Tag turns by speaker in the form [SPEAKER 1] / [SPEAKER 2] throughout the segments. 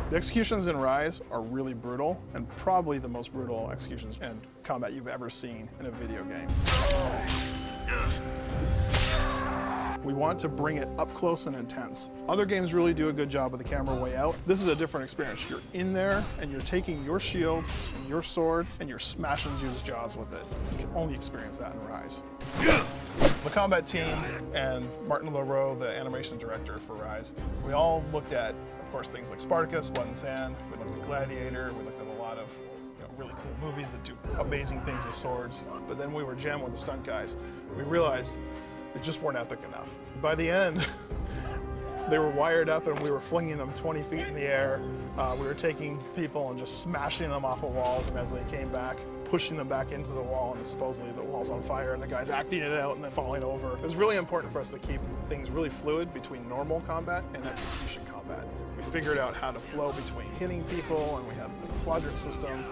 [SPEAKER 1] The executions in Ryse are really brutal, and probably the most brutal executions and combat you've ever seen in a video game. We want to bring it up close and intense. Other games really do a good job with the camera way out. This is a different experience. You're in there and you're taking your shield and your sword and you're smashing dudes' jaws with it. You can only experience that in Ryse. The combat team and Martin Leroux, the animation director for Ryse, we all looked at, of course, things like Spartacus, Blood and Sand. We looked at Gladiator. We looked at a lot of really cool movies that do amazing things with swords. But then we were jamming with the stunt guys. We realized they just weren't epic enough. By the end, they were wired up and we were flinging them 20 feet in the air. We were taking people and just smashing them off of walls, and as they came back, pushing them back into the wall, and supposedly the wall's on fire and the guy's acting it out and then falling over. It was really important for us to keep things really fluid between normal combat and execution combat. We figured out how to flow between hitting people, and we had the quadrant system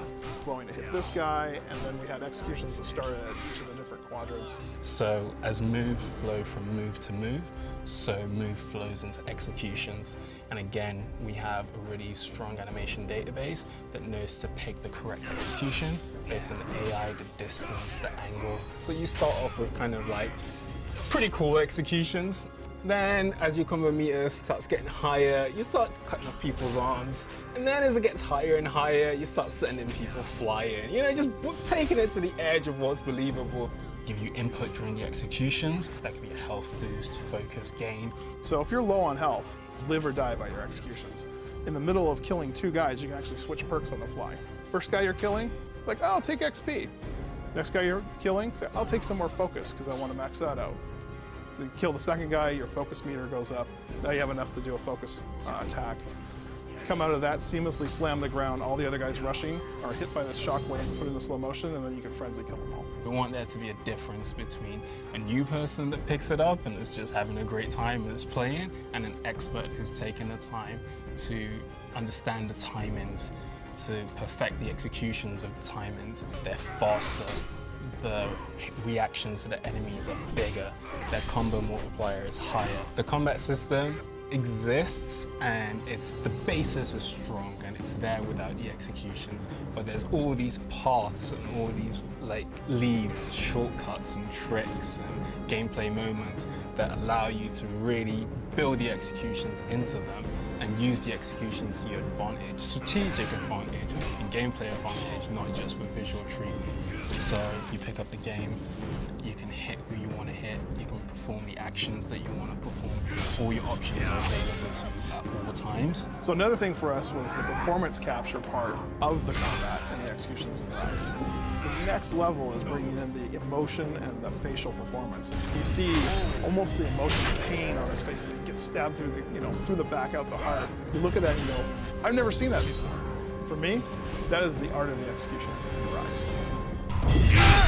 [SPEAKER 1] flowing to hit this guy, and then we had executions that started at each of the different quadrants.
[SPEAKER 2] So as move flow from move to move, so move flows into executions. And again, we have a really strong animation database that knows to pick the correct execution based on the AI, the distance, the angle. So you start off with kind of like pretty cool executions. Then, as your combo meter starts getting higher, you start cutting off people's arms. And then as it gets higher and higher, you start sending people flying. You know, just taking it to the edge of what's believable. Give you input during the executions. That could be a health boost, focus gain.
[SPEAKER 1] So if you're low on health, live or die by your executions. In the middle of killing two guys, you can actually switch perks on the fly. First guy you're killing, like, oh, I'll take XP. Next guy you're killing, say, I'll take some more focus because I want to max that out. You kill the second guy, your focus meter goes up. Now you have enough to do a focus attack. Come out of that, seamlessly slam the ground. All the other guys rushing are hit by this shockwave, put into slow motion, and then you can frenzy kill them all.
[SPEAKER 2] We want there to be a difference between a new person that picks it up and is just having a great time and is playing, and an expert who's taken the time to understand the timings, to perfect the executions of the timings. They're faster. The reactions to the enemies are bigger, their combo multiplier is higher. The combat system exists and the basis is strong and it's there without the executions, but there's all these paths and all these like leads, shortcuts and tricks and gameplay moments that allow you to really build the executions into them and use the executions to your advantage, strategic advantage and gameplay advantage, not just with visual treatments. So you pick up the game, you can hit who you want to hit, you can perform the actions that you want to perform. All your options are available to you at all times.
[SPEAKER 1] So another thing for us was the performance capture part of the combat and the executions in Ryse. The next level is bringing in the emotion and the facial performance. You see almost the emotion of pain on his face as he gets stabbed through the, through the back out the heart. You look at that and you go, I've never seen that before. For me, that is the art of the execution in Ryse.